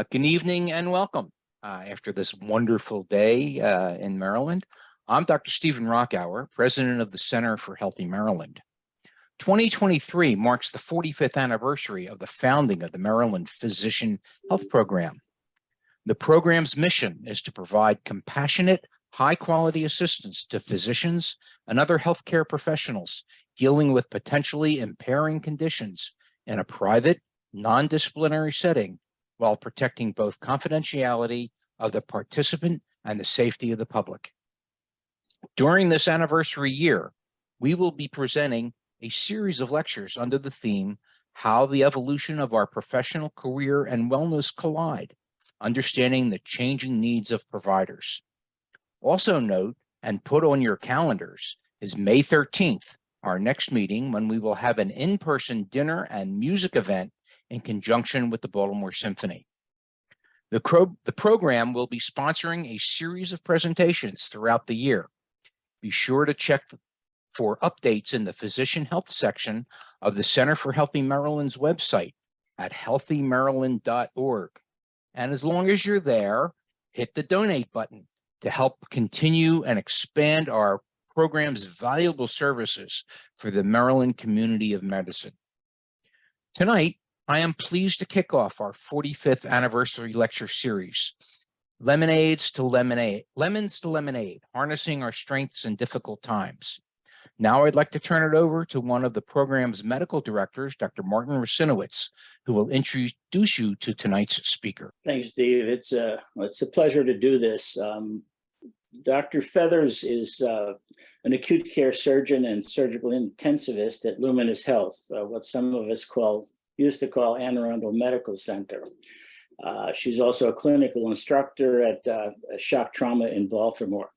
Good evening and welcome. After this wonderful day in Maryland, I'm Dr. Stephen Rockauer, president of the Center for Healthy Maryland. 2023 marks the 45th anniversary of the founding of the Maryland Physician Health Program. The program's mission is to provide compassionate, high-quality assistance to physicians and other healthcare professionals dealing with potentially impairing conditions in a private, non-disciplinary setting, while protecting both confidentiality of the participant and the safety of the public. During this anniversary year, we will be presenting a series of lectures under the theme, How the Evolution of Our Professional Career and Wellness Collide, Understanding the Changing Needs of Providers. Also note, and put on your calendars, is May 13th, our next meeting, when we will have an in-person dinner and music event in conjunction with the Baltimore Symphony. The program will be sponsoring a series of presentations throughout the year. Be sure to check for updates in the Physician Health section of the Center for Healthy Maryland's website at healthymaryland.org. And as long as you're there, hit the donate button to help continue and expand our program's valuable services for the Maryland community of medicine. Tonight, I am pleased to kick off our 45th anniversary lecture series, Lemons to Lemonade, Harnessing Our Strengths in Difficult Times. Now I'd like to turn it over to one of the program's medical directors, Dr. Martin Rusinowitz, who will introduce you to tonight's speaker. Thanks, Steve. It's a pleasure to do this. Dr. Feathers is an acute care surgeon and surgical intensivist at Luminous Health, what some of us used to call Anne Arundel Medical Center. She's also a clinical instructor at Shock Trauma in Baltimore.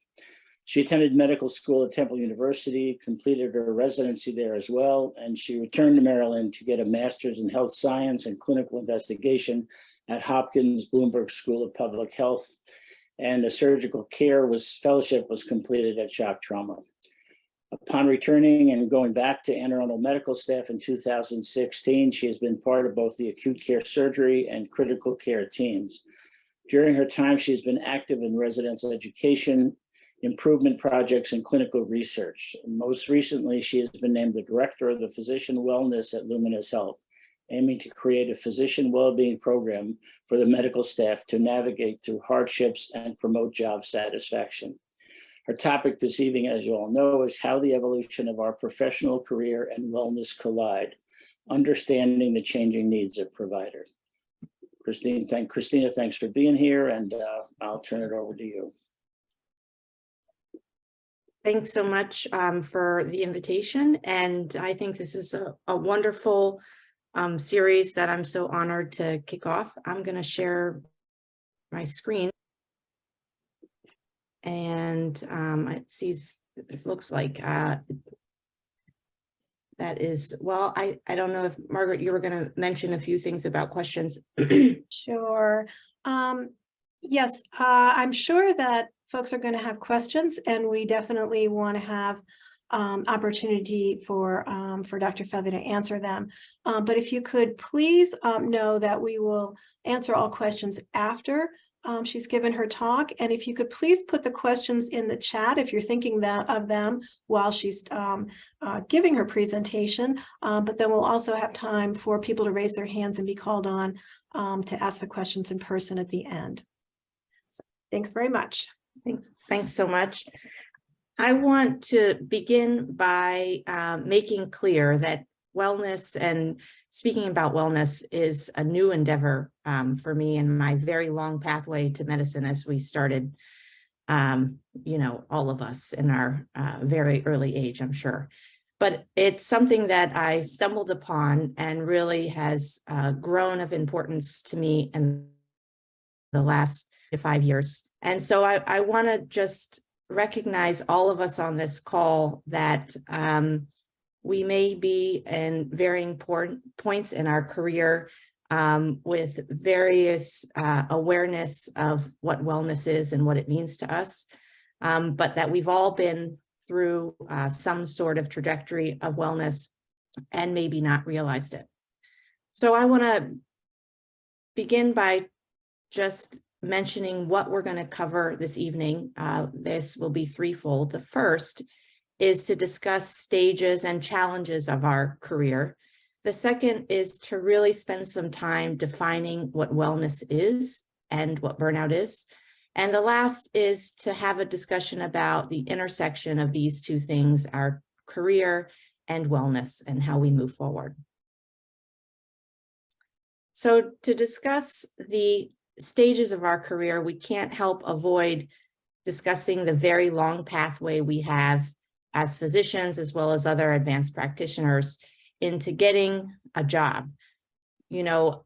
She attended medical school at Temple University, completed her residency there as well, and she returned to Maryland to get a master's in health science and clinical investigation at Hopkins Bloomberg School of Public Health, and a surgical care fellowship was completed at Shock Trauma. Upon returning and going back to Anne Arundel Medical Staff in 2016, she has been part of both the acute care surgery and critical care teams. During her time, she has been active in residential education, improvement projects, and clinical research. And most recently, she has been named the Director of the Physician Wellness at Luminous Health, aiming to create a physician well-being program for the medical staff to navigate through hardships and promote job satisfaction. Our topic this evening, as you all know, is how the evolution of our professional career and wellness collide, understanding the changing needs of providers. Cristina, thanks for being here, and I'll turn it over to you. Thanks so much for the invitation. And I think this is a wonderful series that I'm so honored to kick off. I'm going to share my screen. And it looks like that is, well, I don't know if, Margaret, you were going to mention a few things about questions. Sure. Yes, I'm sure that folks are going to have questions, and we definitely want to have opportunity for Dr. Feather to answer them. But if you could please know that we will answer all questions after she's given her talk. And if you could please put the questions in the chat if you're thinking of them while she's giving her presentation. But then we'll also have time for people to raise their hands and be called on to ask the questions in person at the end. So, thanks very much. Thanks so much. I want to begin by making clear that wellness, and speaking about wellness, is a new endeavor for me in my very long pathway to medicine, as we started, all of us in our very early age, I'm sure. But it's something that I stumbled upon and really has grown of importance to me in the last 5 years. And so I want to just recognize all of us on this call that we may be in varying points in our career with various awareness of what wellness is and what it means to us, but that we've all been through some sort of trajectory of wellness and maybe not realized it. So I want to begin by just mentioning what we're going to cover this evening. This will be threefold. The first is to discuss stages and challenges of our career. The second is to really spend some time defining what wellness is and what burnout is. And the last is to have a discussion about the intersection of these two things, our career and wellness, and how we move forward. So to discuss the stages of our career, we can't help avoid discussing the very long pathway we have as physicians, as well as other advanced practitioners, into getting a job. You know,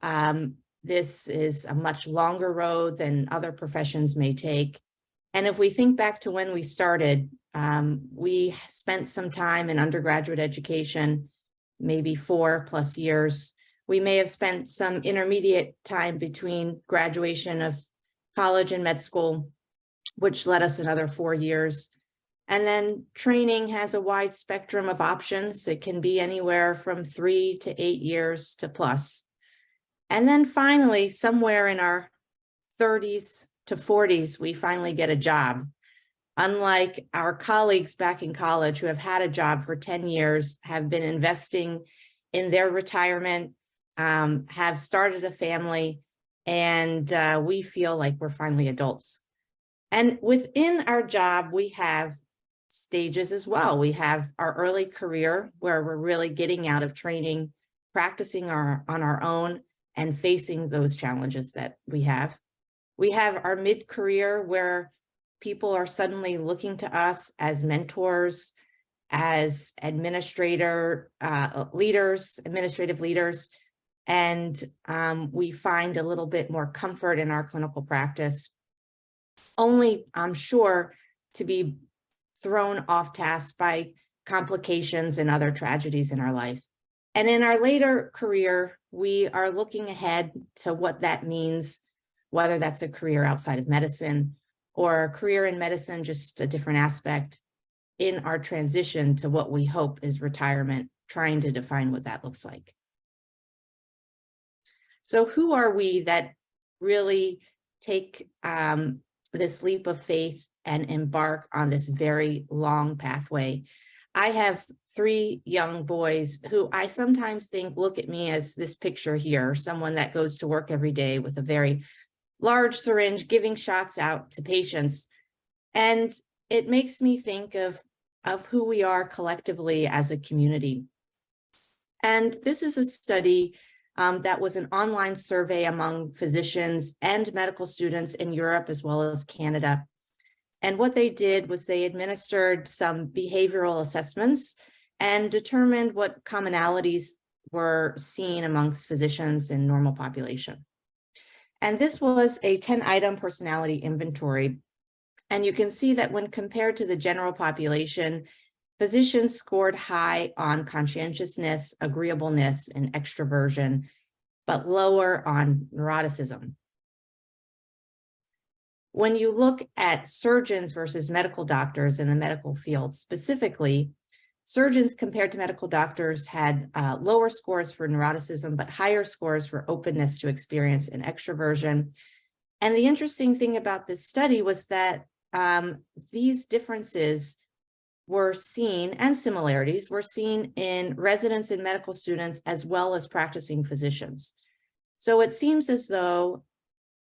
this is a much longer road than other professions may take. And if we think back to when we started, we spent some time in undergraduate education, maybe 4+ years. We may have spent some intermediate time between graduation of college and med school, which led us another 4 years. And then training has a wide spectrum of options. It can be anywhere from 3 to 8 years to plus. And then finally, somewhere in our 30s to 40s, we finally get a job. Unlike our colleagues back in college who have had a job for 10 years, have been investing in their retirement, have started a family, and we feel like we're finally adults. And within our job, we have stages as well. We have our early career where we're really getting out of training, practicing on our own and facing those challenges that we have. We have our mid-career where people are suddenly looking to us as mentors, as administrative leaders, and we find a little bit more comfort in our clinical practice, only I'm sure to be thrown off task by complications and other tragedies in our life. And in our later career, we are looking ahead to what that means, whether that's a career outside of medicine or a career in medicine, just a different aspect in our transition to what we hope is retirement, trying to define what that looks like. So who are we that really take this leap of faith and embark on this very long pathway? I have 3 young boys who I sometimes think look at me as this picture here, someone that goes to work every day with a very large syringe, giving shots out to patients. And it makes me think of who we are collectively as a community. And this is a study that was an online survey among physicians and medical students in Europe as well as Canada. And what they did was they administered some behavioral assessments and determined what commonalities were seen amongst physicians in normal population. And this was a 10-item personality inventory. And you can see that when compared to the general population, physicians scored high on conscientiousness, agreeableness, and extroversion, but lower on neuroticism. When you look at surgeons versus medical doctors in the medical field specifically, surgeons compared to medical doctors had lower scores for neuroticism, but higher scores for openness to experience and extroversion. And the interesting thing about this study was that these differences were seen, and similarities were seen in residents and medical students as well as practicing physicians. So it seems as though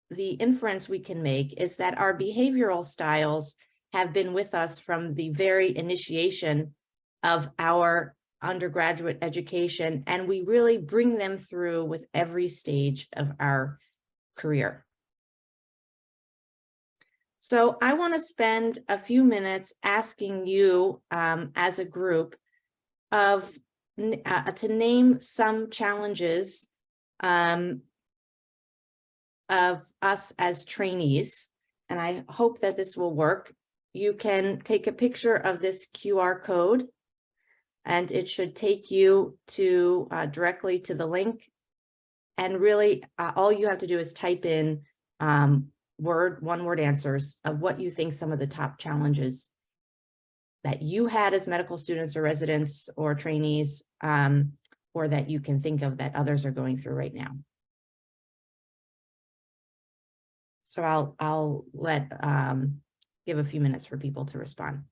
the inference we can make is that our behavioral styles have been with us from the very initiation of our undergraduate education, and we really bring them through with every stage of our career. So I want to spend a few minutes asking you as a group to name some challenges of us as trainees, and I hope that this will work. You can take a picture of this QR code, and it should take you to directly to the link. And really, all you have to do is type in one-word answers of what you think some of the top challenges that you had as medical students or residents or trainees, or that you can think of that others are going through right now. So I'll let give a few minutes for people to respond.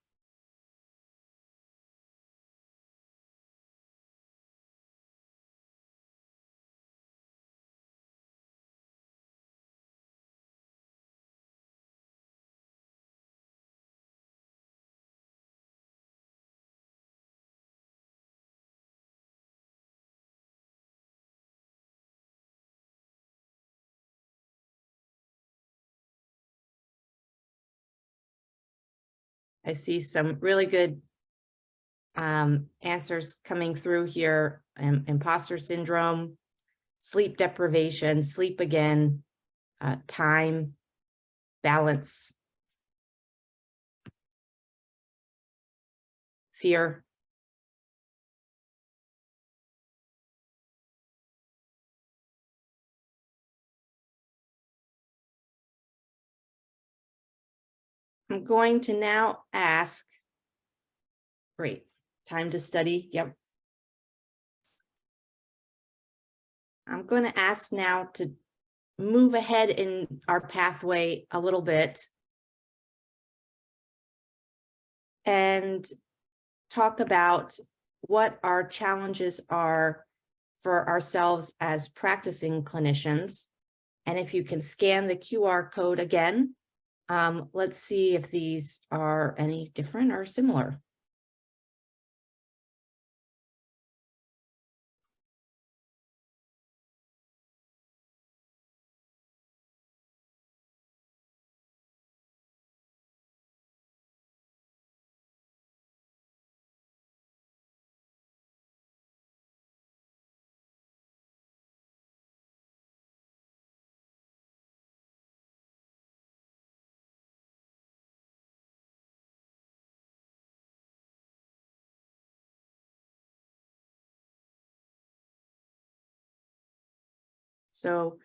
I see some really good answers coming through here. Imposter syndrome, sleep deprivation, sleep again, time, balance, fear. I'm going to now ask, great, time to study, yep. I'm going to ask now to move ahead in our pathway a little bit and talk about what our challenges are for ourselves as practicing clinicians. And if you can scan the QR code again, let's see if these are any different or similar. So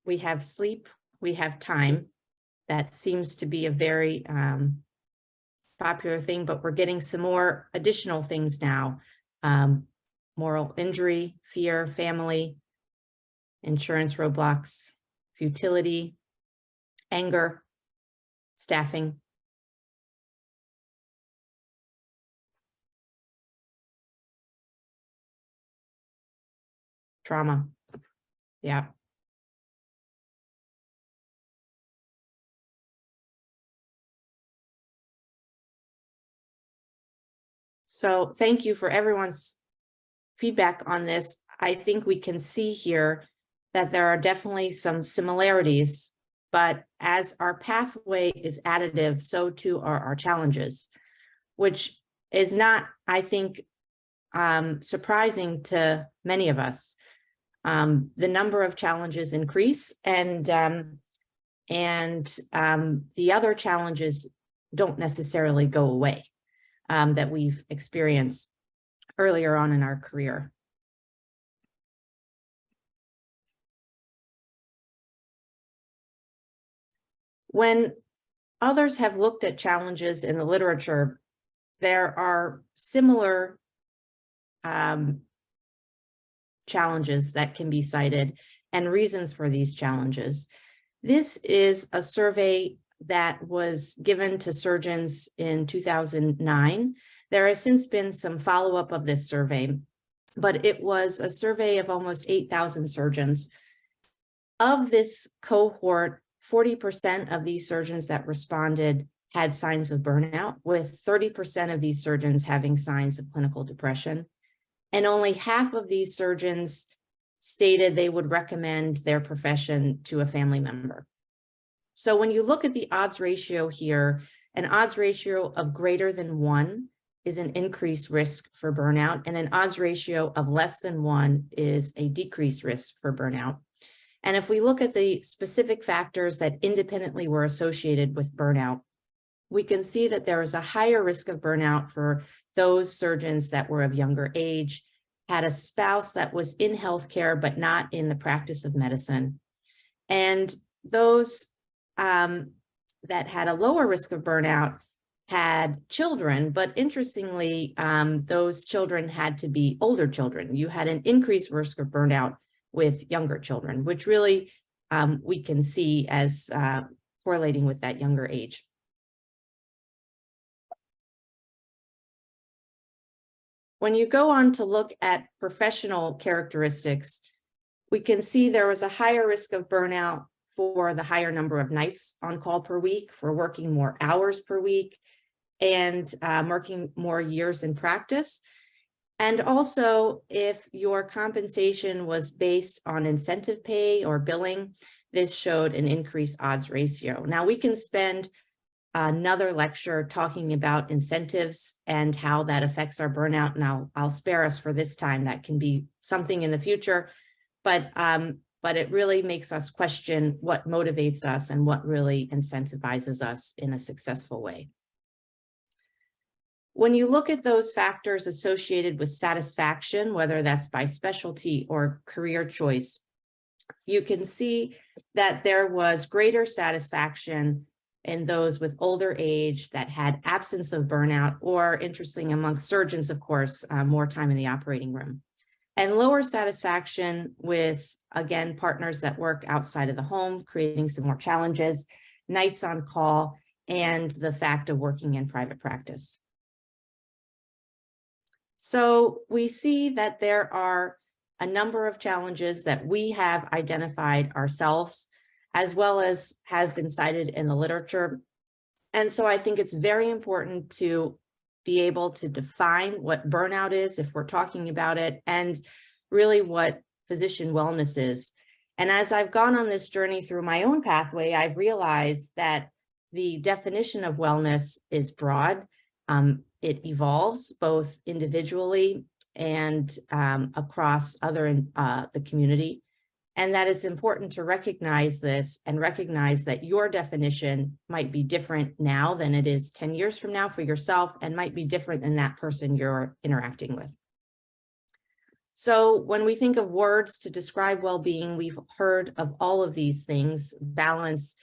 we have sleep, we have time. That seems to be a very popular thing, but we're getting some more additional things now. Moral injury, fear, family, insurance roadblocks, futility, anger, staffing. Trauma. Yeah. So thank you for everyone's feedback on this. I think we can see here that there are definitely some similarities, but as our pathway is additive, so too are our challenges, which is not, I think, surprising to many of us. The number of challenges increase, and the other challenges don't necessarily go away that we've experienced earlier on in our career. When others have looked at challenges in the literature, there are similar challenges that can be cited and reasons for these challenges. This is a survey that was given to surgeons in 2009. There has since been some follow-up of this survey, but it was a survey of almost 8,000 surgeons. Of this cohort, 40% of these surgeons that responded had signs of burnout, with 30% of these surgeons having signs of clinical depression. And only half of these surgeons stated they would recommend their profession to a family member. So when you look at the odds ratio here, an odds ratio of greater than 1 is an increased risk for burnout, and an odds ratio of less than 1 is a decreased risk for burnout. And if we look at the specific factors that independently were associated with burnout, we can see that there is a higher risk of burnout for those surgeons that were of younger age, had a spouse that was in healthcare but not in the practice of medicine, and those that had a lower risk of burnout had children, but interestingly, those children had to be older children. You had an increased risk of burnout with younger children, which really we can see as correlating with that younger age. When you go on to look at professional characteristics, we can see there was a higher risk of burnout for the higher number of nights on call per week, for working more hours per week, and working more years in practice. And also, if your compensation was based on incentive pay or billing, this showed an increased odds ratio. Now, we can spend another lecture talking about incentives and how that affects our burnout. Now, I'll spare us for this time. That can be something in the future, but it really makes us question what motivates us and what really incentivizes us in a successful way. When you look at those factors associated with satisfaction, whether that's by specialty or career choice, you can see that there was greater satisfaction in those with older age that had absence of burnout, or interesting among surgeons, of course, more time in the operating room, and lower satisfaction with, again, partners that work outside of the home, creating some more challenges, nights on call, and the fact of working in private practice. So we see that there are a number of challenges that we have identified ourselves, as well as have been cited in the literature. And so I think it's very important to be able to define what burnout is, if we're talking about it, and really what physician wellness is. And as I've gone on this journey through my own pathway, I've realized that the definition of wellness is broad. It evolves both individually and across the community. And that it's important to recognize this and recognize that your definition might be different now than it is 10 years from now for yourself, and might be different than that person you're interacting with. So when we think of words to describe well-being, we've heard of all of these things. Balance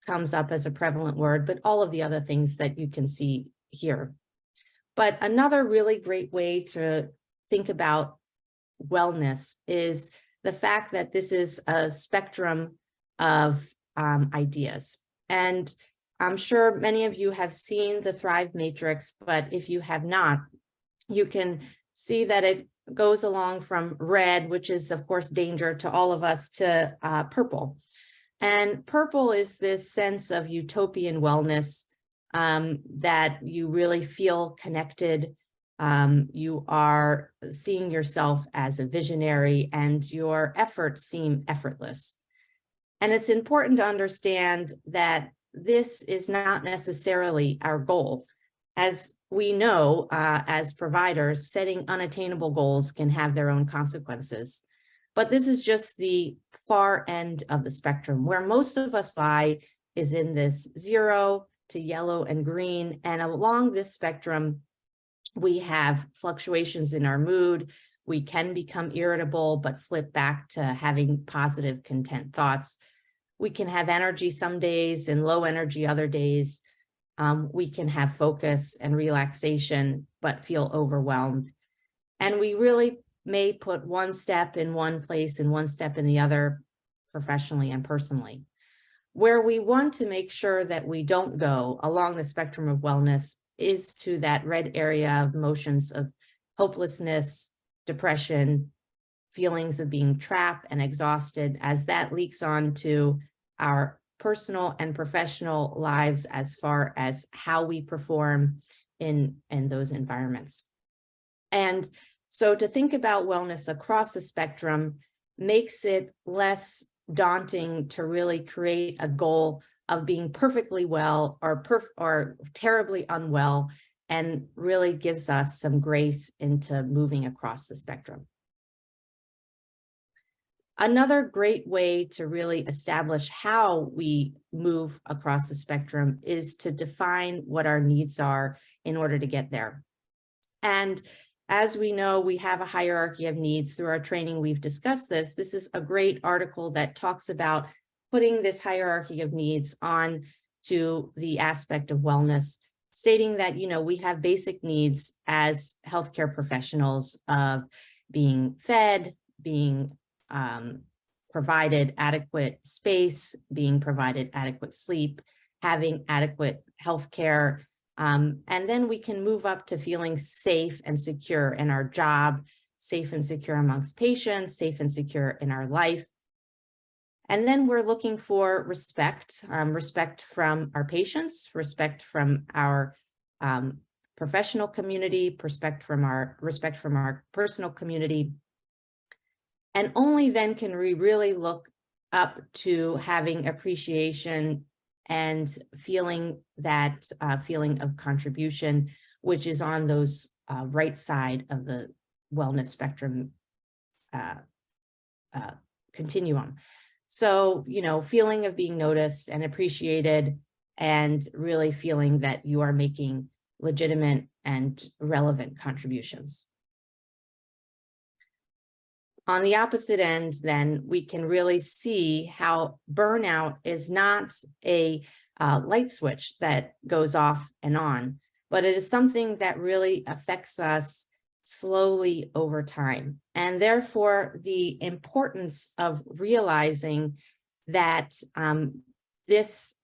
comes up as a prevalent word, but all of the other things that you can see here. But another really great way to think about wellness is the fact that this is a spectrum of ideas. And I'm sure many of you have seen the Thrive Matrix, but if you have not, you can see that it goes along from red, which is of course danger to all of us, to purple. And purple is this sense of utopian wellness, that you really feel connected. You are seeing yourself as a visionary, and your efforts seem effortless. And it's important to understand that this is not necessarily our goal. As we know, as providers, setting unattainable goals can have their own consequences. But this is just the far end of the spectrum. Where most of us lie is in this 0 to yellow and green. And along this spectrum, we have fluctuations in our mood. We can become irritable, but flip back to having positive, content thoughts. We can have energy some days and low energy other days. We can have focus and relaxation, but feel overwhelmed. And we really may put one step in one place and one step in the other, professionally and personally. Where we want to make sure that we don't go along the spectrum of wellness is to that red area of emotions of hopelessness, depression, feelings of being trapped and exhausted, as that leaks on to our personal and professional lives as far as how we perform in those environments. And so to think about wellness across the spectrum makes it less daunting to really create a goal of being perfectly well or terribly unwell, and really gives us some grace into moving across the spectrum. Another great way to really establish how we move across the spectrum is to define what our needs are in order to get there. And as we know, we have a hierarchy of needs. Through our training, we've discussed this. This is a great article that talks about putting this hierarchy of needs on to the aspect of wellness, stating that, we have basic needs as healthcare professionals of being fed, being provided adequate space, being provided adequate sleep, having adequate health care. And then we can move up to feeling safe and secure in our job, safe and secure amongst patients, safe and secure in our life. And then we're looking for respect, respect from our patients, respect from our professional community, respect from our personal community. And only then can we really look up to having appreciation and feeling that feeling of contribution, which is on those right side of the wellness spectrum continuum. So, you know, feeling of being noticed and appreciated, and really feeling that you are making legitimate and relevant contributions. On the opposite end, then, we can really see how burnout is not a light switch that goes off and on, but it is something that really affects us slowly over time. And therefore, the importance of realizing that this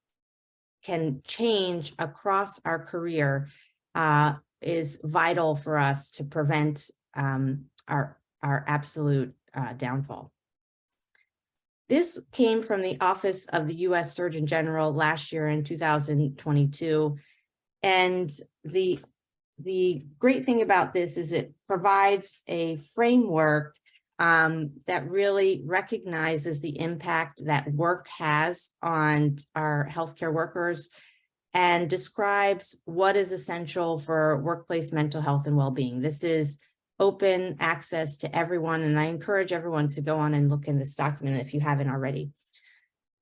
can change across our career is vital for us to prevent our absolute downfall. This came from the Office of the U.S. Surgeon General last year in 2022. And the great thing about this is it provides a framework that really recognizes the impact that work has on our healthcare workers and describes what is essential for workplace mental health and well-being. This is open access to everyone, and I encourage everyone to go on and look in this document if you haven't already.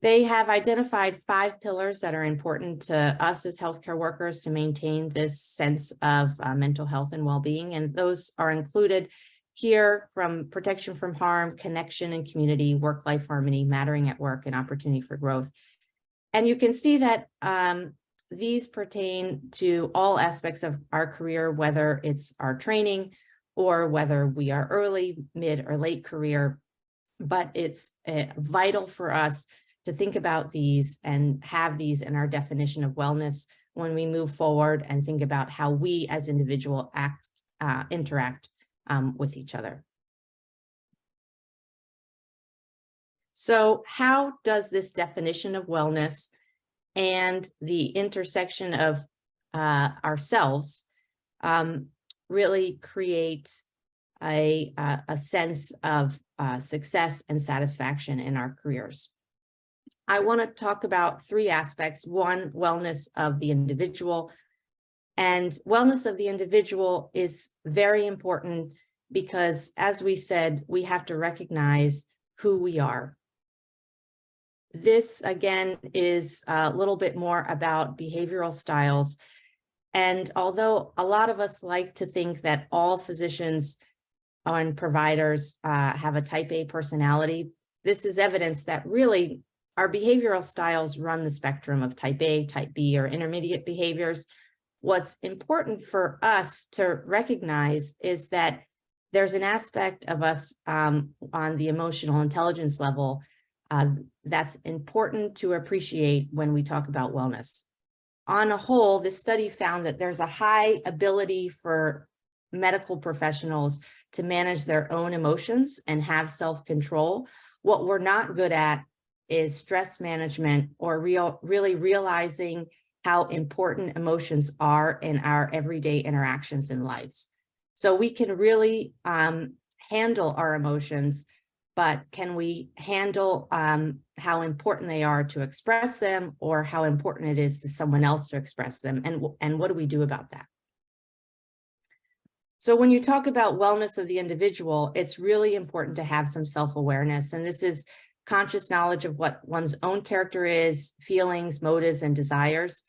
They have identified 5 pillars that are important to us as healthcare workers to maintain this sense of mental health and well-being, and those are included here: from protection from harm, connection and community, work-life harmony, mattering at work, and opportunity for growth. And you can see that these pertain to all aspects of our career, whether it's our training or whether we are early, mid, or late career. But it's vital for us to think about these and have these in our definition of wellness when we move forward and think about how we as individuals interact with each other. So how does this definition of wellness and the intersection of ourselves really create a sense of success and satisfaction in our careers? I want to talk about 3 aspects. 1, wellness of the individual. And wellness of the individual is very important because, as we said, we have to recognize who we are. This, again, is a little bit more about behavioral styles. And although a lot of us like to think that all physicians and providers have a type A personality, this is evidence that really our behavioral styles run the spectrum of type A, type B, or intermediate behaviors. What's important for us to recognize is that there's an aspect of us on the emotional intelligence level that's important to appreciate when we talk about wellness. On a whole, this study found that there's a high ability for medical professionals to manage their own emotions and have self-control. What we're not good at is stress management or really realizing how important emotions are in our everyday interactions in lives. So we can really handle our emotions, but can we handle how important they are to express them, or how important it is to someone else to express them? And what do we do about that? So when you talk about wellness of the individual, it's really important to have some self-awareness. And this is conscious knowledge of what one's own character is, feelings, motives, and desires,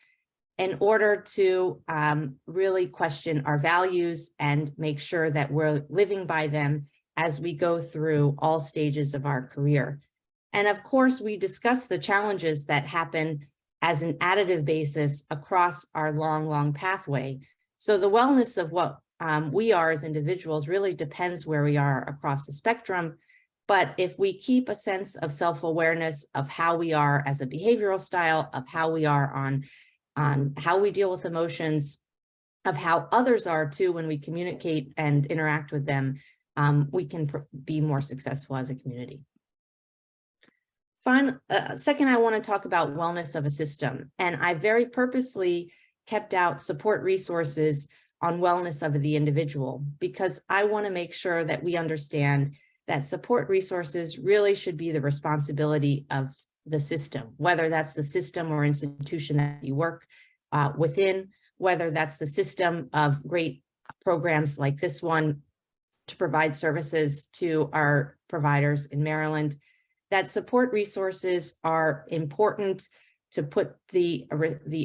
in order to really question our values and make sure that we're living by them as we go through all stages of our career. And of course, we discuss the challenges that happen as an additive basis across our long pathway. So the wellness of what we are as individuals really depends where we are across the spectrum. But if we keep a sense of self-awareness of how we are as a behavioral style, of how we are on how we deal with emotions, of how others are too when we communicate and interact with them, we can be more successful as a community. Second, I want to talk about wellness of a system. And I very purposely kept out support resources on wellness of the individual, because I want to make sure that we understand that support resources really should be the responsibility of the system, whether that's the system or institution that you work within, whether that's the system of great programs like this one to provide services to our providers in Maryland, that support resources are important to put the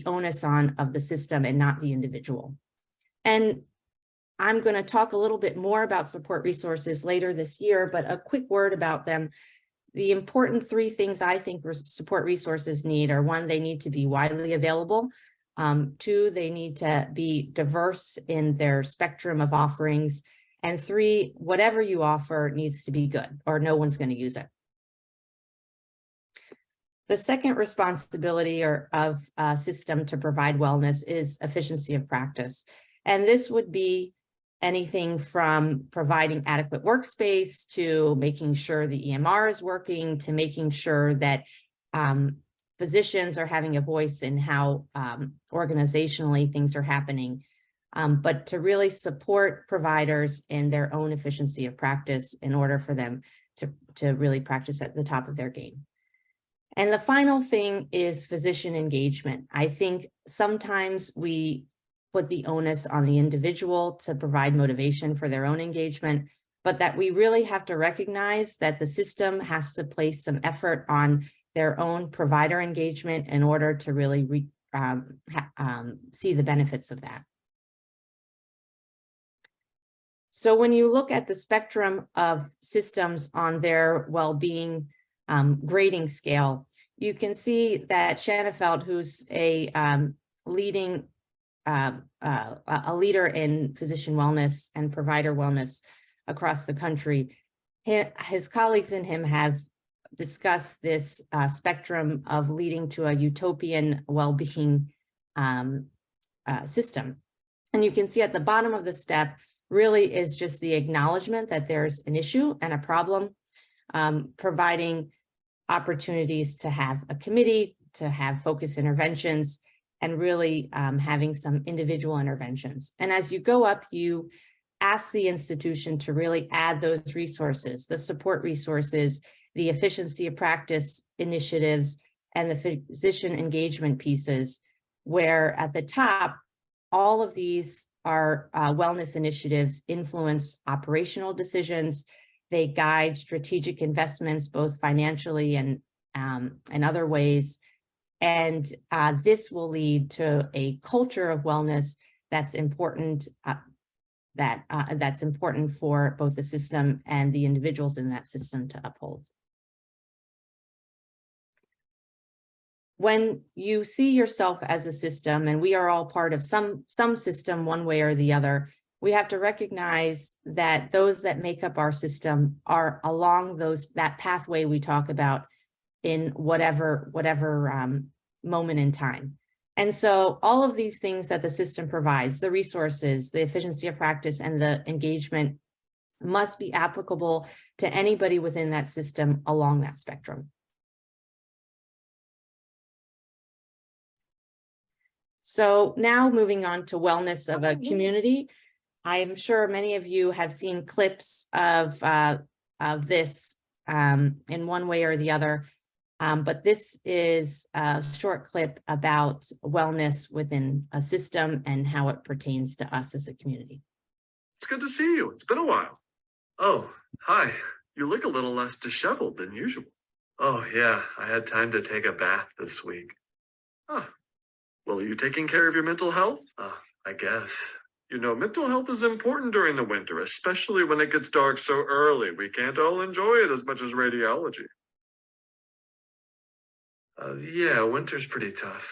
onus on of the system and not the individual. And I'm going to talk a little bit more about support resources later this year, but a quick word about them. The important three things I think support resources need are: one, they need to be widely available. Two, they need to be diverse in their spectrum of offerings. And three, whatever you offer needs to be good, or no one's going to use it. The second responsibility of a system to provide wellness is efficiency of practice. And this would be anything from providing adequate workspace to making sure the EMR is working, to making sure that physicians are having a voice in how organizationally things are happening, but to really support providers in their own efficiency of practice in order for them to really practice at the top of their game. And the final thing is physician engagement. I think sometimes we put the onus on the individual to provide motivation for their own engagement, but that we really have to recognize that the system has to place some effort on their own provider engagement in order to really see the benefits of that. So when you look at the spectrum of systems on their well-being grading scale, you can see that Shanafeld, who's a leader in physician wellness and provider wellness across the country, his colleagues and him have discussed this spectrum of leading to a utopian well-being system. And you can see at the bottom of the step really is just the acknowledgement that there's an issue and a problem, providing opportunities to have a committee, to have focused interventions, and really having some individual interventions. And as you go up, you ask the institution to really add those resources, the support resources, the efficiency of practice initiatives, and the physician engagement pieces, where at the top, all of these are wellness initiatives influence operational decisions. They guide strategic investments, both financially and other ways. And this will lead to a culture of wellness that's important, that's important for both the system and the individuals in that system to uphold. When you see yourself as a system, and we are all part of some system one way or the other, we have to recognize that those that make up our system are along that pathway we talk about in whatever moment in time. And so all of these things that the system provides, the resources, the efficiency of practice, and the engagement must be applicable to anybody within that system along that spectrum. So now moving on to wellness of a community. I'm sure many of you have seen clips of this in one way or the other, but this is a short clip about wellness within a system and how it pertains to us as a community. It's good to see you. It's been a while. Oh, hi. You look a little less disheveled than usual. Oh, yeah. I had time to take a bath this week. Huh. Well, are you taking care of your mental health? I guess. You know, mental health is important during the winter, especially when it gets dark so early. We can't all enjoy it as much as radiology. Yeah, winter's pretty tough.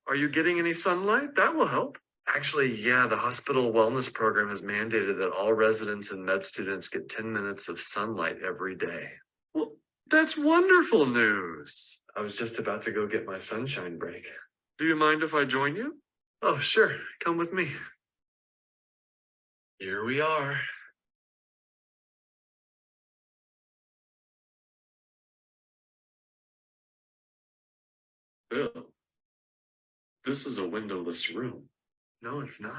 Are you getting any sunlight? That will help. Actually, yeah, the hospital wellness program has mandated that all residents and med students get 10 minutes of sunlight every day. Well, that's wonderful news. I was just about to go get my sunshine break. Do you mind if I join you? Oh, sure. Come with me. Here we are. Bill, this is a windowless room. No, it's not.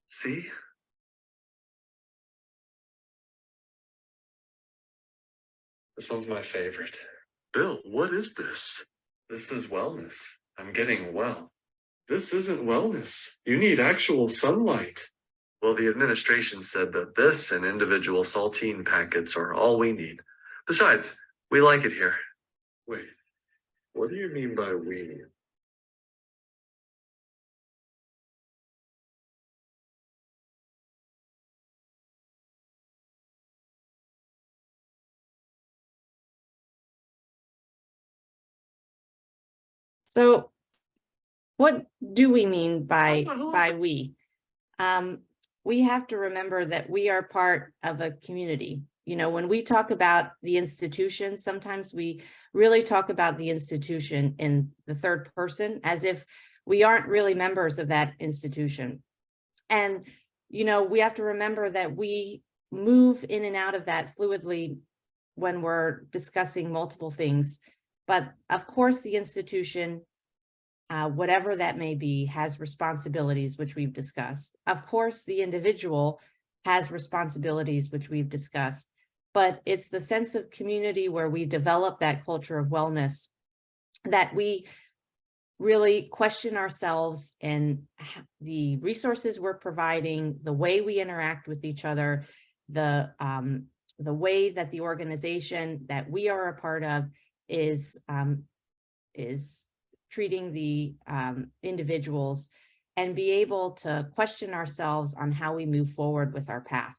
See? This one's my favorite. Bill, what is this? This is wellness. I'm getting well. This isn't wellness. You need actual sunlight. Well, the administration said that this and individual saltine packets are all we need. Besides, we like it here. Wait, what do you mean by we? So what do we mean by Oh. we? We have to remember that we are part of a community. You know, when we talk about the institution, sometimes we really talk about the institution in the third person as if we aren't really members of that institution. And, you know, we have to remember that we move in and out of that fluidly when we're discussing multiple things. But of course, the institution, whatever that may be, has responsibilities, which we've discussed. Of course, the individual has responsibilities, which we've discussed, but it's the sense of community where we develop that culture of wellness that we really question ourselves and the resources we're providing, the way we interact with each other, the way that the organization that we are a part of is treating the individuals, and be able to question ourselves on how we move forward with our path.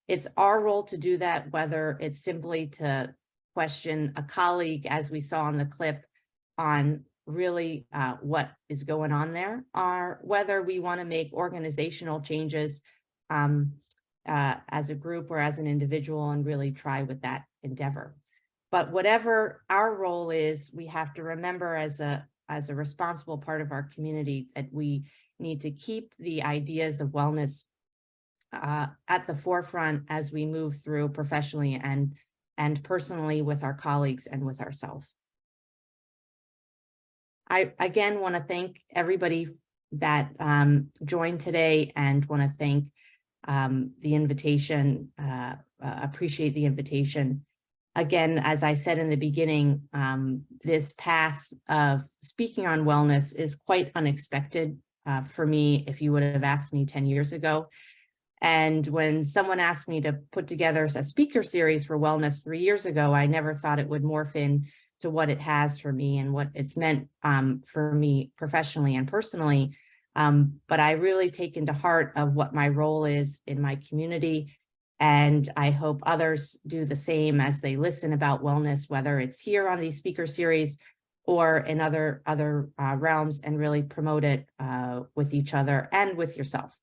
It's our role to do that, whether it's simply to question a colleague, as we saw in the clip, on really what is going on there, or whether we want to make organizational changes as a group or as an individual and really try with that endeavor. But whatever our role is, we have to remember as a responsible part of our community that we need to keep the ideas of wellness at the forefront as we move through professionally and personally with our colleagues and with ourselves. I again want to thank everybody that joined today, and want to thank the invitation, appreciate the invitation. Again, as I said in the beginning, this path of speaking on wellness is quite unexpected for me. If you would have asked me 10 years ago, and when someone asked me to put together a speaker series for wellness 3 years ago, I never thought it would morph in to what it has for me and what it's meant for me professionally and personally. But I really take into heart of what my role is in my community. And I hope others do the same as they listen about wellness, whether it's here on these speaker series or in other realms, and really promote it with each other and with yourself.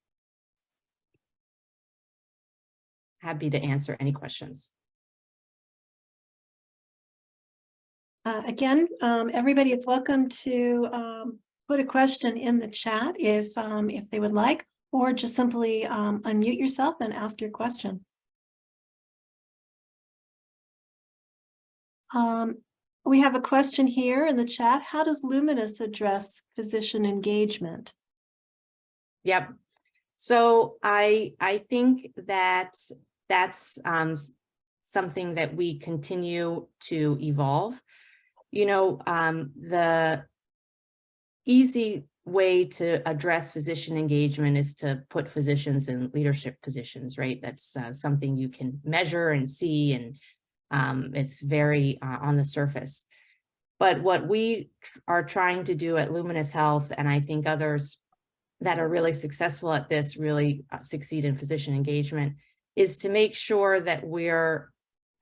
Happy to answer any questions. Again, everybody is welcome to put a question in the chat if they would like, or just simply unmute yourself and ask your question. We have a question here in the chat. How does Luminous address physician engagement? Yep. So I think that that's something that we continue to evolve. You know, the easy way to address physician engagement is to put physicians in leadership positions, right? That's something you can measure and see, and it's very on the surface. But what we are trying to do at Luminous Health, and I think others that are really successful at this really succeed in physician engagement, is to make sure that we're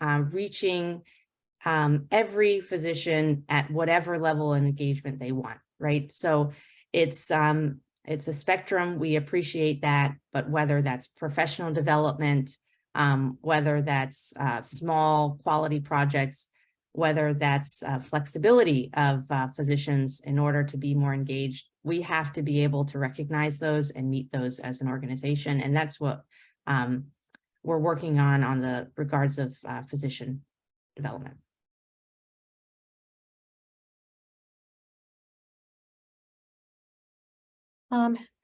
reaching every physician at whatever level of engagement they want, right? So it's a spectrum. We appreciate that, but whether that's professional development, whether that's small quality projects, whether that's flexibility of physicians in order to be more engaged. We have to be able to recognize those and meet those as an organization. And that's what we're working on the regards of physician development.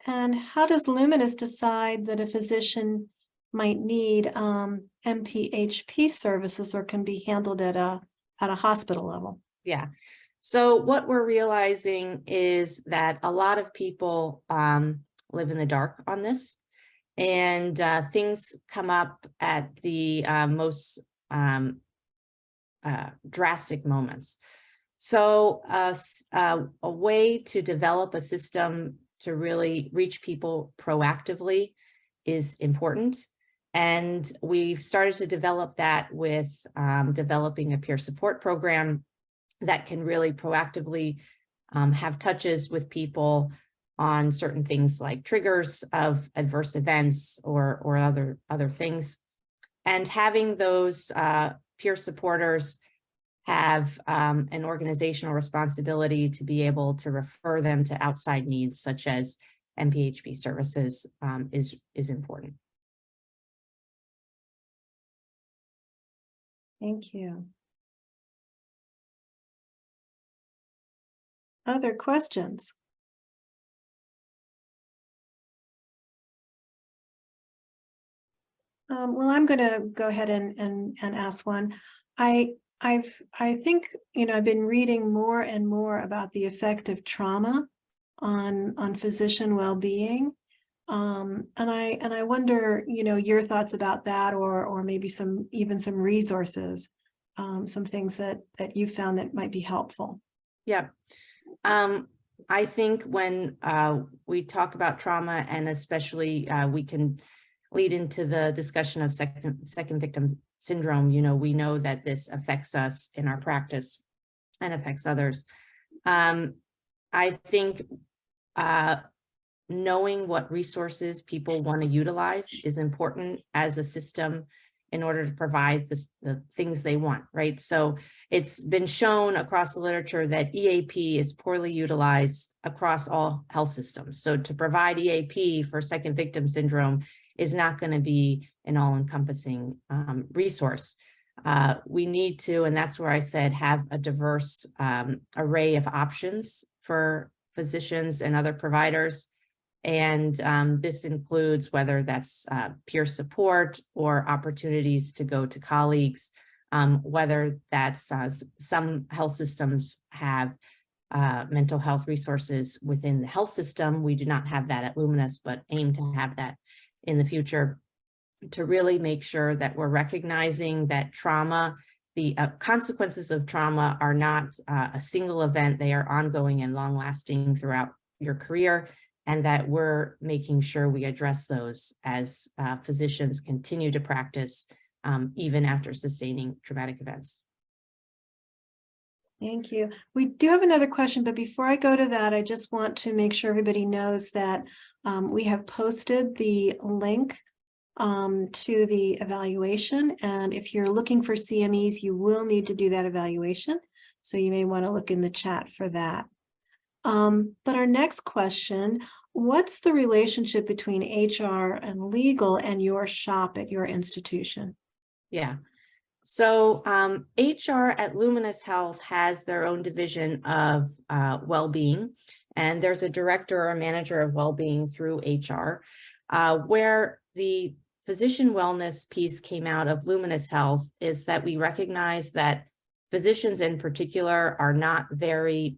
And how does Luminous decide that a physician might need MPHP services or can be handled at a hospital level? Yeah. So what we're realizing is that a lot of people live in the dark on this, and things come up at the most drastic moments. So a way to develop a system to really reach people proactively is important. And we've started to develop that with developing a peer support program that can really proactively have touches with people on certain things like triggers of adverse events or other things. And having those peer supporters have an organizational responsibility to be able to refer them to outside needs such as MPHP services is important. Thank you. Other questions? Well, I'm going to go ahead and ask one. I think, I've been reading more and more about the effect of trauma on physician well-being. And I wonder, your thoughts about that, or maybe some resources, some things that you found that might be helpful. Yeah. I think when we talk about trauma, and especially we can lead into the discussion of second victim syndrome, we know that this affects us in our practice and affects others. I think knowing what resources people want to utilize is important as a system in order to provide the things they want, right? So it's been shown across the literature that EAP is poorly utilized across all health systems. So to provide EAP for second victim syndrome is not going to be an all-encompassing resource. We need to, and that's where I said, have a diverse array of options for physicians and other providers. And this includes whether that's peer support or opportunities to go to colleagues, whether that's some health systems have mental health resources within the health system. We do not have that at Luminous, but aim to have that in the future, to really make sure that we're recognizing that trauma, the consequences of trauma are not a single event. They are ongoing and long lasting throughout your career, and that we're making sure we address those as physicians continue to practice even after sustaining traumatic events. Thank you. We do have another question, but before I go to that, I just want to make sure everybody knows that we have posted the link to the evaluation. And if you're looking for CMEs, you will need to do that evaluation. So you may want to look in the chat for that. But our next question, what's the relationship between HR and legal and your shop at your institution? Yeah. So HR at Luminous Health has their own division of well-being, and there's a director or manager of well-being through HR, where the physician wellness piece came out of Luminous Health is that we recognize that physicians in particular are not very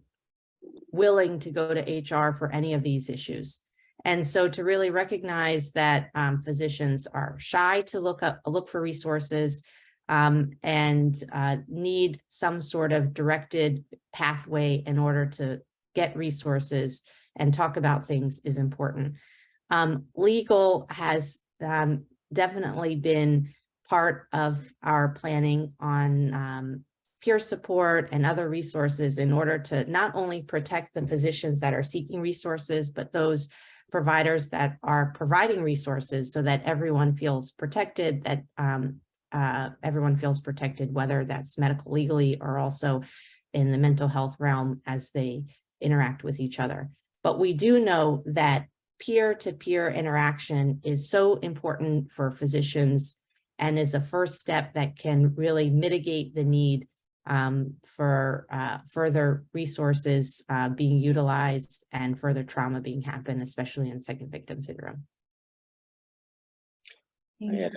willing to go to HR for any of these issues. And so to really recognize that physicians are shy to look for resources, and need some sort of directed pathway in order to get resources and talk about things is important. Legal has definitely been part of our planning on peer support and other resources in order to not only protect the physicians that are seeking resources, but those providers that are providing resources so that everyone feels protected, that everyone feels protected, whether that's medical legally or also in the mental health realm as they interact with each other. But we do know that peer-to-peer interaction is so important for physicians and is a first step that can really mitigate the need for further resources being utilized and further trauma being happen, especially in second victim syndrome. I had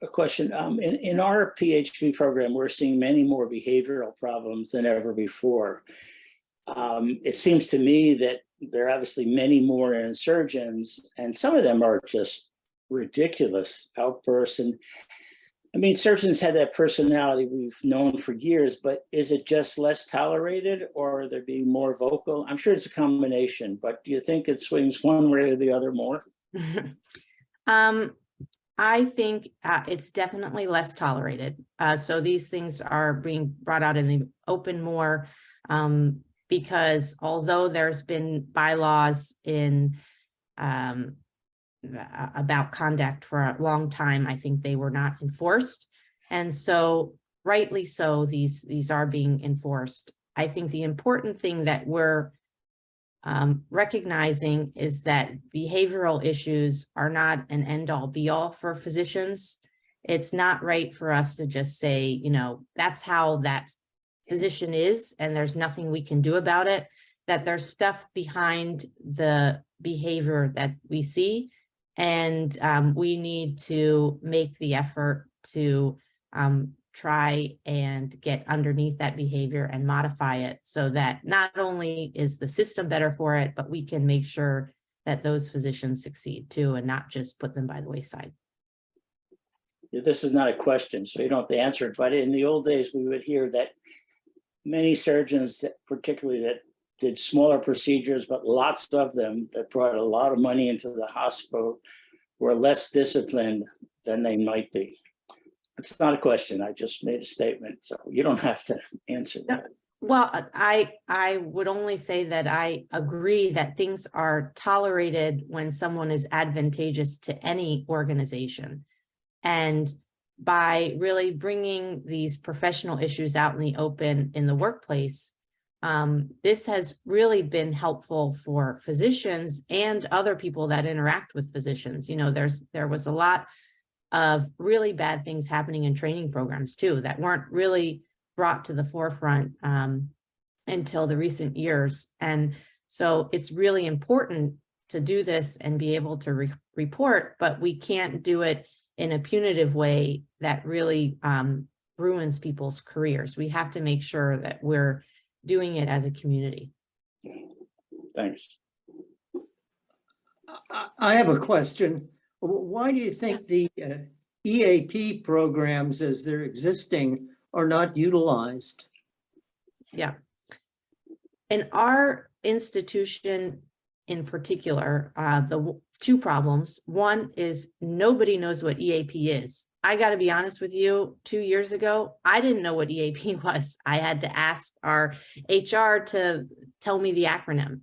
a question. In our PHP program, we're seeing many more behavioral problems than ever before. It seems to me that there are obviously many more in surgeons, and some of them are just ridiculous outbursts. And I mean, surgeons had that personality we've known for years, but is it just less tolerated, or are they being more vocal? I'm sure it's a combination, but do you think it swings one way or the other more? I think it's definitely less tolerated. So these things are being brought out in the open more because although there's been bylaws in about conduct for a long time, I think they were not enforced. And so rightly so, these are being enforced. I think the important thing that we're recognizing is that behavioral issues are not an end-all be-all for physicians. It's not right for us to just say, you know, that's how that physician is and there's nothing we can do about it, that there's stuff behind the behavior that we see, and we need to make the effort to try and get underneath that behavior and modify it so that not only is the system better for it, but we can make sure that those physicians succeed too, and not just put them by the wayside. This is not a question, so you don't have to answer it, but in the old days, we would hear that many surgeons, particularly that did smaller procedures, but lots of them that brought a lot of money into the hospital, were less disciplined than they might be. It's not a question. I just made a statement, so you don't have to answer that. Well, I would only say that I agree that things are tolerated when someone is advantageous to any organization. And by really bringing these professional issues out in the open in the workplace, this has really been helpful for physicians and other people that interact with physicians. You know, there was a lot of really bad things happening in training programs too that weren't really brought to the forefront until the recent years. And so it's really important to do this and be able to report, but we can't do it in a punitive way that really ruins people's careers. We have to make sure that we're doing it as a community. Thanks. I have a question. Why do you think the EAP programs as they're existing are not utilized? Yeah. In our institution in particular, the two problems. One is nobody knows what EAP is. I got to be honest with you, 2 years ago, I didn't know what EAP was. I had to ask our HR to tell me the acronym.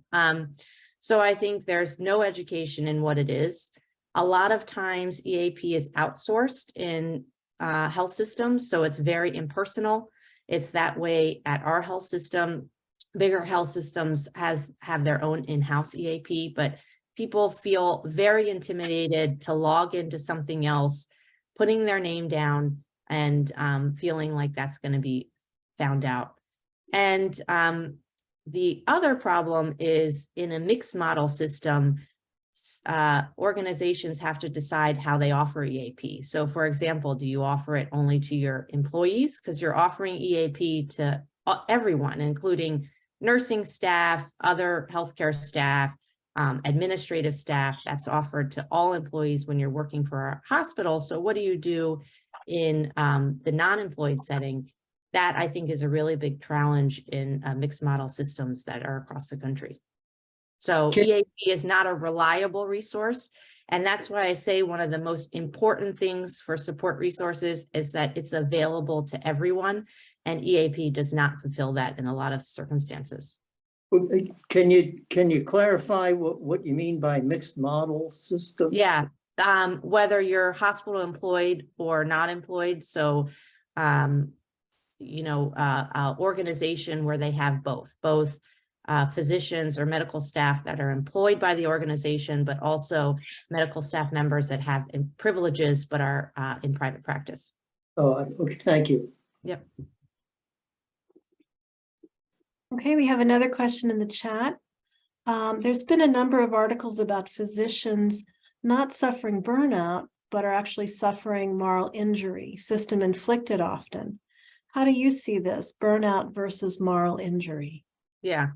So I think there's no education in what it is. A lot of times EAP is outsourced in health systems, so it's very impersonal. It's that way at our health system. Bigger health systems have their own in-house EAP, but people feel very intimidated to log into something else, putting their name down and feeling like that's going to be found out. And the other problem is in a mixed model system, organizations have to decide how they offer EAP. So for example, do you offer it only to your employees? Because you're offering EAP to everyone, including nursing staff, other healthcare staff, administrative staff. That's offered to all employees when you're working for a hospital. So what do you do in the non-employed setting? That I think is a really big challenge in mixed model systems that are across the country. So EAP is not a reliable resource. And that's why I say one of the most important things for support resources is that it's available to everyone. And EAP does not fulfill that in a lot of circumstances. Can you clarify what you mean by mixed model system? Yeah. whether you're hospital employed or not employed. So, organization where they have both physicians or medical staff that are employed by the organization, but also medical staff members that have privileges but are in private practice. Oh, okay, thank you. Yep. Okay, we have another question in the chat. There's been a number of articles about physicians not suffering burnout, but are actually suffering moral injury, system inflicted often. How do you see this, burnout versus moral injury? Yeah,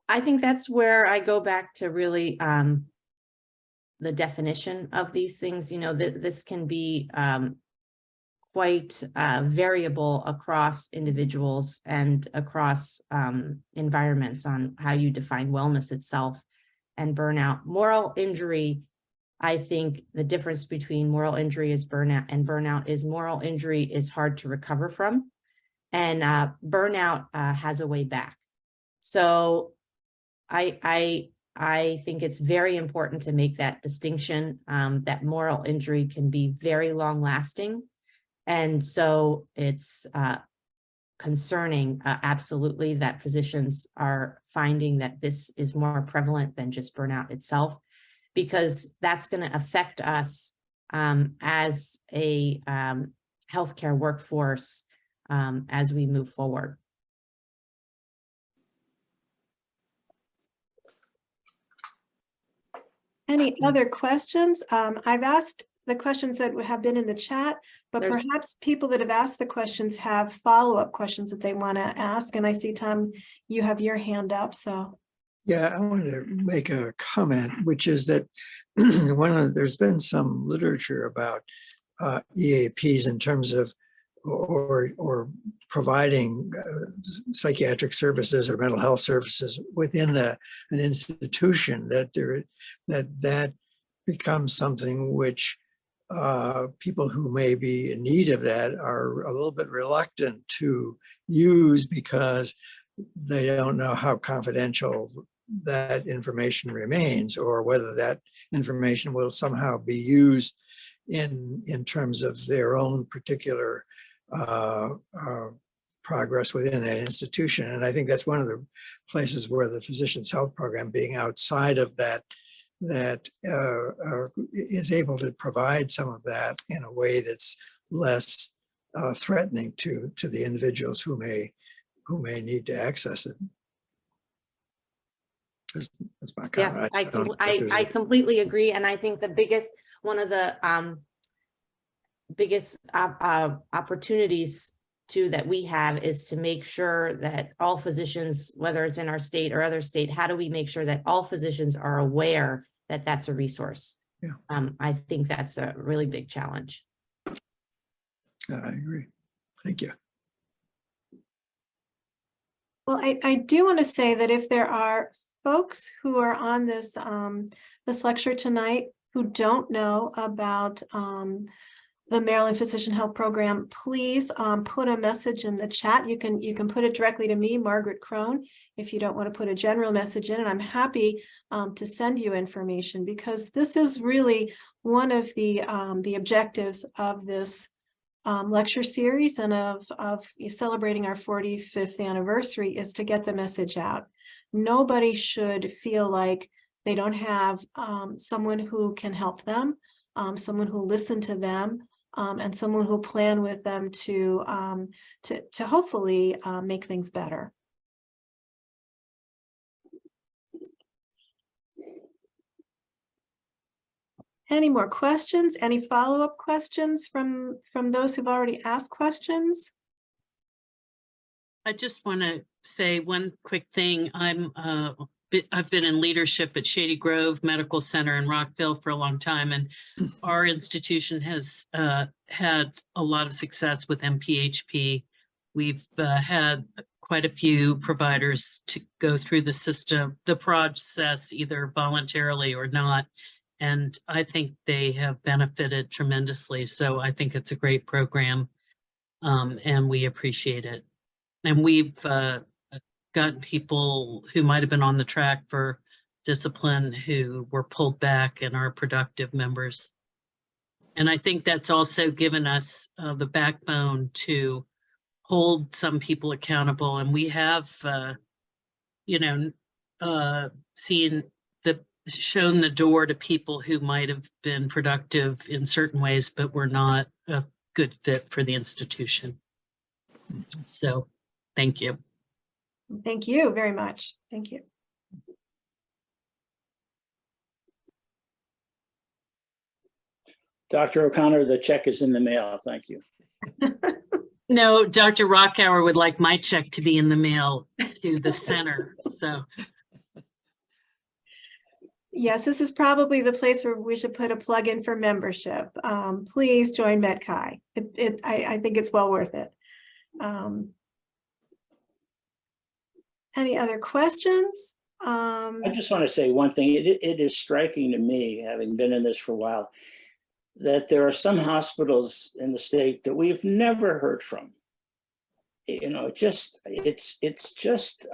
I think that's where I go back to really the definition of these things. This can be quite variable across individuals and across environments on how you define wellness itself and burnout. Moral injury, I think the difference between moral injury is burnout and burnout is moral injury is hard to recover from, and burnout has a way back. So I think it's very important to make that distinction, that moral injury can be very long lasting. And so it's concerning, absolutely, that physicians are finding that this is more prevalent than just burnout itself, because that's going to affect us as a healthcare workforce as we move forward. Any other questions? I've asked the questions that have been in the chat, but perhaps people that have asked the questions have follow-up questions that they want to ask. And I see, Tom, you have your hand up, so. Yeah, I wanted to make a comment, which is that there's been some literature about EAPs in terms of or providing psychiatric services or mental health services within an institution, that becomes something which people who may be in need of that are a little bit reluctant to use because they don't know how confidential that information remains, or whether that information will somehow be used in terms of their own particular progress within that institution. And I think that's one of the places where the Physicians Health Program, being outside of that is able to provide some of that in a way that's less threatening to the individuals who may need to access it. That's my comment. Yes, I completely agree. And I think one of the biggest opportunities too that we have is to make sure that all physicians, whether it's in our state or other state, how do we make sure that all physicians are aware that that's a resource? Yeah. I think that's a really big challenge. I agree. Thank you. Well, I do want to say that if there are folks who are on this lecture tonight who don't know about the Maryland Physician Health Program, please put a message in the chat. You can put it directly to me, Margaret Crone, if you don't want to put a general message in, and I'm happy to send you information, because this is really one of the objectives of this lecture series and of celebrating our 45th anniversary, is to get the message out. Nobody should feel like they don't have someone who can help them, someone who listen to them, and someone who plan with them to hopefully make things better. Any more questions? Any follow-up questions from those who've already asked questions? I just want to say one quick thing. I've been in leadership at Shady Grove Medical Center in Rockville for a long time, and our institution has had a lot of success with MPHP. We've had quite a few providers to go through the system, the process, either voluntarily or not, and I think they have benefited tremendously. So I think it's a great program, and we appreciate it. And we've gotten people who might have been on the track for discipline who were pulled back and are productive members. And I think that's also given us the backbone to hold some people accountable. And we have, shown the door to people who might have been productive in certain ways, but were not a good fit for the institution. So thank you. Thank you very much. Thank you. Dr. O'Connor, the check is in the mail. Thank you. No, Dr. Rockhour would like my check to be in the mail to the center. So Yes, this is probably the place where we should put a plug in for membership. Please join MetChi. I think it's well worth it. Any other questions? I just want to say one thing. It is striking to me, having been in this for a while, that there are some hospitals in the state that we've never heard from. You know, it's just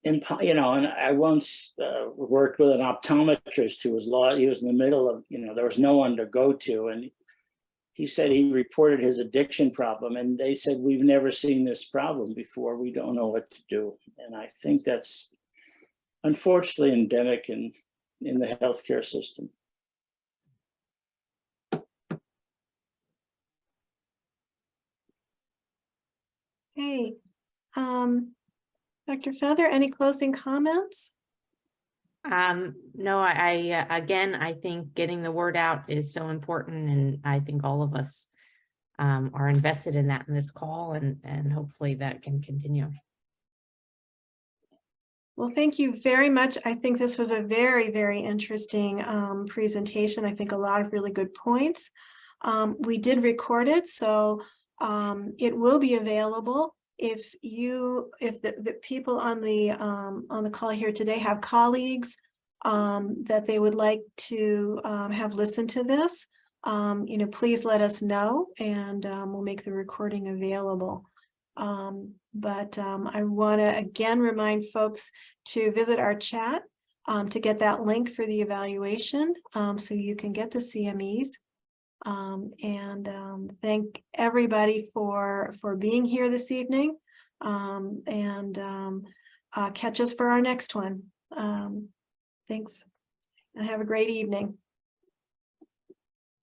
and I once worked with an optometrist who he was in the middle of, there was no one to go to, and he said he reported his addiction problem, and they said, we've never seen this problem before. We don't know what to do. And I think that's unfortunately endemic in the healthcare system. Hey, Dr. Feather, any closing comments? No, again, I think getting the word out is so important, and I think all of us are invested in that in this call, and hopefully that can continue. Well, thank you very much. I think this was a very, very interesting presentation. I think a lot of really good points. We did record it, so it will be available. If the people on the call here today have colleagues that they would like to have listened to this, please let us know, and we'll make the recording available. But I want to again remind folks to visit our chat to get that link for the evaluation, so you can get the CMEs. Thank everybody for being here this evening, catch us for our next one. Thanks, and have a great evening.